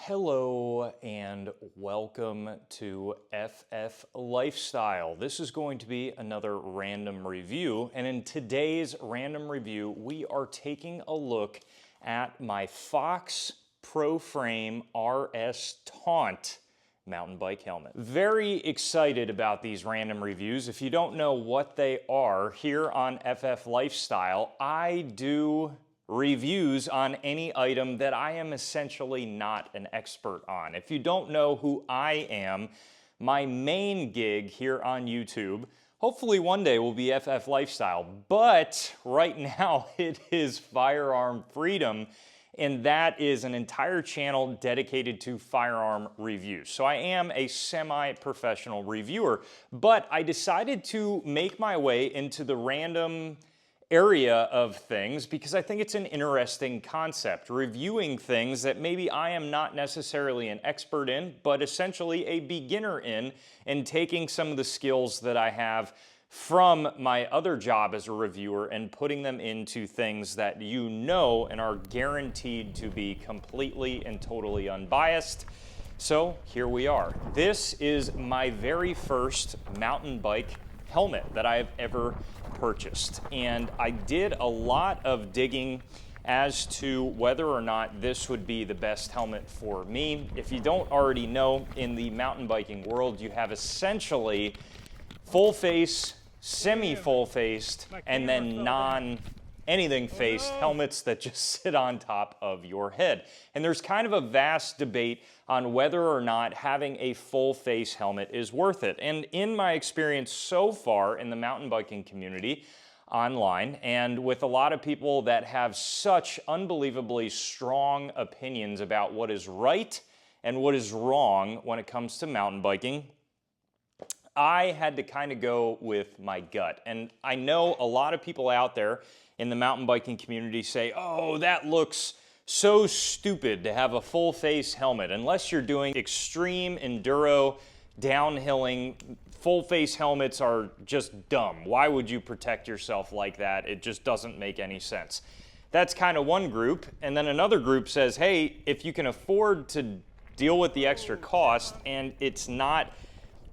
Hello and welcome to FF Lifestyle. This is going to be another random review, and in today's random review, we are taking a look at my Fox ProFrame RS Taunt mountain bike helmet. Very excited about these random reviews. If you don't know what they are, here on FF Lifestyle, I do reviews on any item that I am essentially not an expert on. If you don't know who I am, my main gig here on YouTube, hopefully one day, will be FF Lifestyle, but right now it is Firearm Freedom, and that is an entire channel dedicated to firearm reviews. So I am a semi-professional reviewer, but I decided to make my way into the random area of things because I think it's an interesting concept, reviewing things that maybe I am not necessarily an expert in, but essentially a beginner in, and taking some of the skills that I have from my other job as a reviewer and putting them into things that you know and are guaranteed to be completely and totally unbiased. So here we are. This is my very first mountain bike helmet that I have ever purchased, and I did a lot of digging as to whether or not this would be the best helmet for me. If you don't already know, in the mountain biking world, you have essentially full face, semi-full faced, and then non-anything faced helmets that just sit on top of your head. And there's kind of a vast debate on whether or not having a full face helmet is worth it. And in my experience so far in the mountain biking community online, and with a lot of people that have such unbelievably strong opinions about what is right and what is wrong when it comes to mountain biking, I had to kind of go with my gut. And I know a lot of people out there in the mountain biking community say, oh, that looks so stupid to have a full face helmet. Unless you're doing extreme enduro downhilling, full face helmets are just dumb. Why would you protect yourself like that? It just doesn't make any sense. That's kind of one group. And then another group says, hey, if you can afford to deal with the extra cost and it's not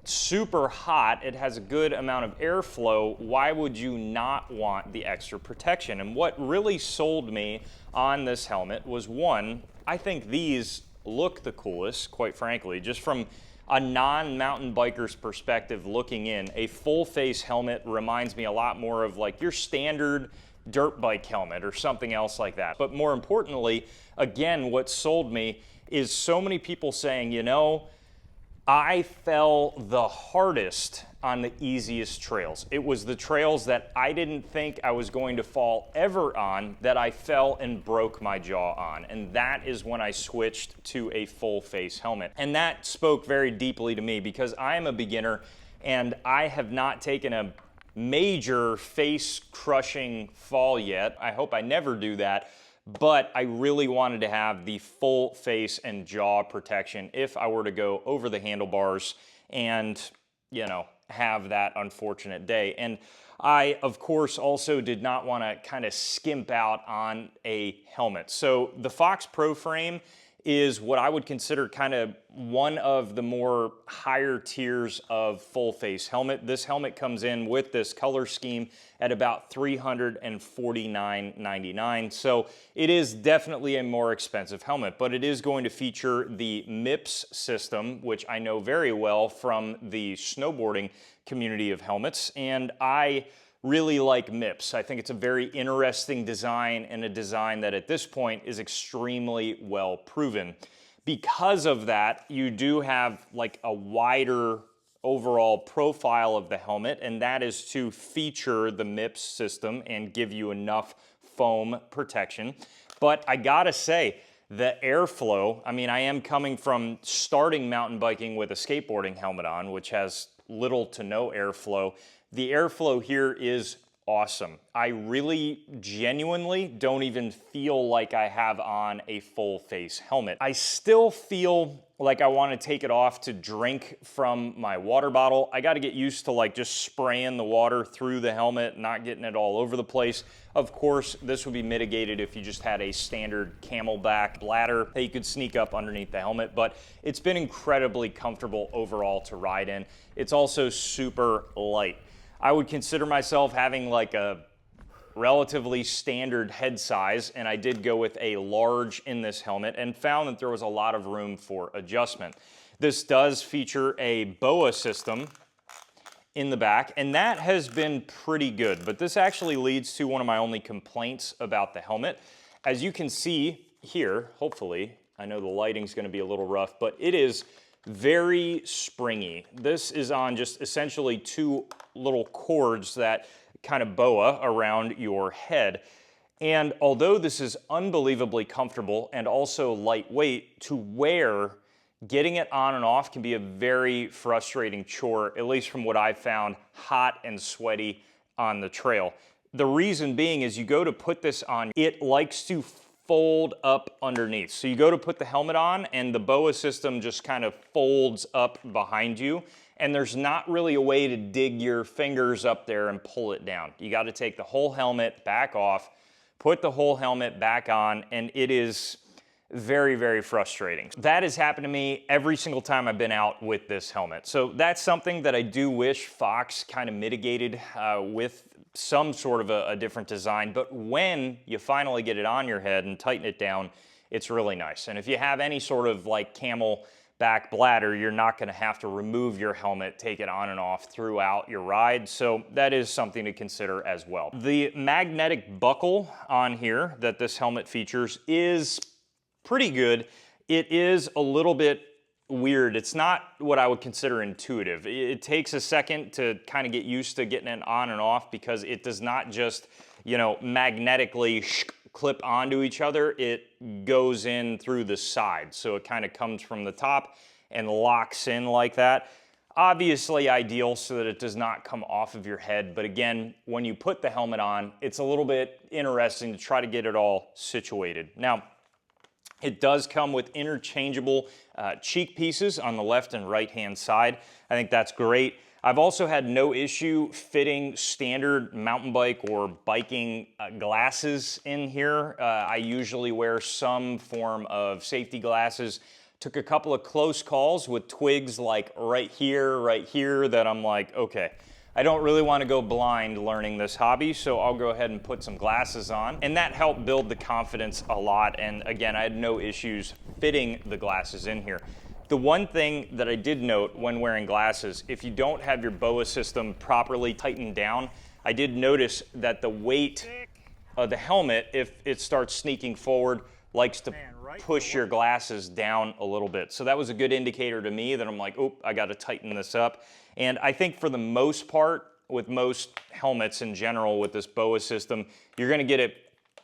super hot, it has a good amount of airflow, why would you not want the extra protection? And what really sold me on this helmet was, one, I think these look the coolest, quite frankly. Just from a non-mountain biker's perspective looking in, a full face helmet reminds me a lot more of like your standard dirt bike helmet or something else like that. But more importantly, again, what sold me is so many people saying, you know, I fell the hardest on the easiest trails. It was the trails that I didn't think I was going to fall ever on that I fell and broke my jaw on. And that is when I switched to a full face helmet. And that spoke very deeply to me because I am a beginner and I have not taken a major face crushing fall yet. I hope I never do that. But I really wanted to have the full face and jaw protection if I were to go over the handlebars and, you know, have that unfortunate day. And I, of course, also did not want to kind of skimp out on a helmet. So the Fox ProFrame is what I would consider kind of one of the more higher tiers of full face helmet. This helmet comes in with this color scheme at about $349.99. So it is definitely a more expensive helmet, but it is going to feature the MIPS system, which I know very well from the snowboarding community of helmets. And I really like MIPS. I think it's a very interesting design and a design that at this point is extremely well proven. Because of that, you do have like a wider overall profile of the helmet, and that is to feature the MIPS system and give you enough foam protection. But I gotta say, the airflow, I mean, I am coming from starting mountain biking with a skateboarding helmet on, which has little to no airflow. The airflow here is awesome. I really genuinely don't even feel like I have on a full face helmet. I still feel like I want to take it off to drink from my water bottle. I got to get used to like just spraying the water through the helmet, not getting it all over the place. Of course, this would be mitigated if you just had a standard camelback bladder that you could sneak up underneath the helmet, but it's been incredibly comfortable overall to ride in. It's also super light. I would consider myself having like a relatively standard head size, and I did go with a large in this helmet and found that there was a lot of room for adjustment. This does feature a BOA system in the back, and that has been pretty good, but this actually leads to one of my only complaints about the helmet. As you can see here, hopefully, I know the lighting's gonna be a little rough, but it is very springy. This is on just essentially two little cords that kind of boa around your head. And although this is unbelievably comfortable and also lightweight to wear, getting it on and off can be a very frustrating chore, at least from what I've found, hot and sweaty on the trail. The reason being is you go to put this on, it likes to fold up underneath. So you go to put the helmet on and the BOA system just kind of folds up behind you, and there's not really a way to dig your fingers up there and pull it down. You got to take the whole helmet back off, put the whole helmet back on, and it is very, very frustrating. That has happened to me every single time I've been out with this helmet. So that's something that I do wish Fox kind of mitigated with some sort of a different design, but when you finally get it on your head and tighten it down, it's really nice. And if you have any sort of like camel back bladder, you're not going to have to remove your helmet, take it on and off throughout your ride. So that is something to consider as well. The magnetic buckle on here that this helmet features is pretty good. It is a little bit weird. It's not what I would consider intuitive. It takes a second to kind of get used to getting it on and off because it does not just, you know, magnetically clip onto each other. It goes in through the side. So it kind of comes from the top and locks in like that. Obviously ideal so that it does not come off of your head. But again, when you put the helmet on, it's a little bit interesting to try to get it all situated. Now, it does come with interchangeable cheek pieces on the left and right hand side. I think that's great. I've also had no issue fitting standard mountain bike or biking glasses in here. I usually wear some form of safety glasses. Took a couple of close calls with twigs like right here that I'm like, okay, I don't really want to go blind learning this hobby, so I'll go ahead and put some glasses on. And that helped build the confidence a lot. And again, I had no issues fitting the glasses in here. The one thing that I did note when wearing glasses, if you don't have your BOA system properly tightened down, I did notice that the weight of the helmet, if it starts sneaking forward, likes to push your glasses down a little bit. So that was a good indicator to me that I'm like, oh, I got to tighten this up. And I think for the most part, with most helmets in general with this BOA system, you're going to get it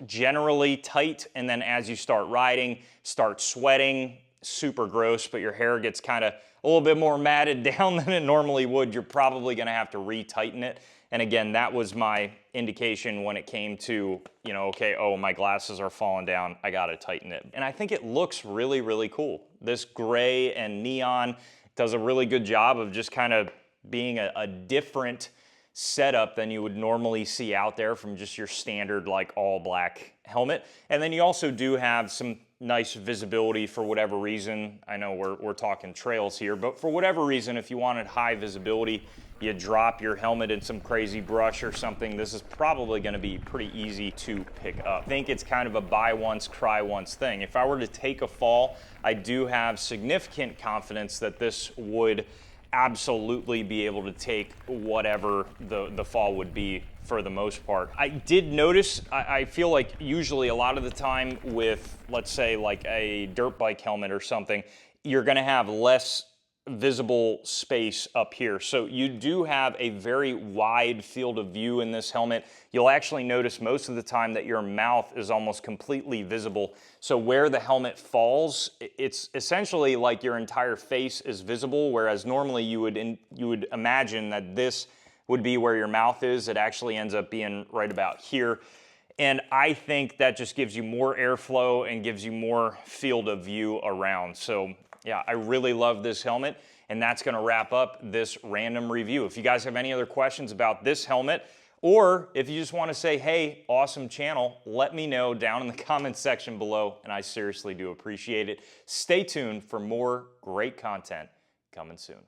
generally tight, and then as you start riding, start sweating, super gross, but your hair gets kind of a little bit more matted down than it normally would, you're probably going to have to re-tighten it. And again, that was my indication when it came to, you know, okay, oh, my glasses are falling down, I got to tighten it. And I think it looks really, really cool. This gray and neon does a really good job of just kind of being a different setup than you would normally see out there from just your standard like all black helmet. And then you also do have some nice visibility for whatever reason. I know we're talking trails here, but for whatever reason, if you wanted high visibility, you drop your helmet in some crazy brush or something, this is probably going to be pretty easy to pick up. I think it's kind of a buy once, cry once thing. If I were to take a fall, I do have significant confidence that this would absolutely be able to take whatever the fall would be for the most part. I did notice, I feel like usually a lot of the time with, let's say like a dirt bike helmet or something, you're gonna have less visible space up here. So you do have a very wide field of view in this helmet. You'll actually notice most of the time that your mouth is almost completely visible. So where the helmet falls, it's essentially like your entire face is visible, whereas normally you would imagine that this would be where your mouth is. It actually ends up being right about here. And I think that just gives you more airflow and gives you more field of view around. So Yeah, I really love this helmet, and that's going to wrap up this random review. If you guys have any other questions about this helmet, or if you just want to say, hey, awesome channel, let me know down in the comments section below, and I seriously do appreciate it. Stay tuned for more great content coming soon.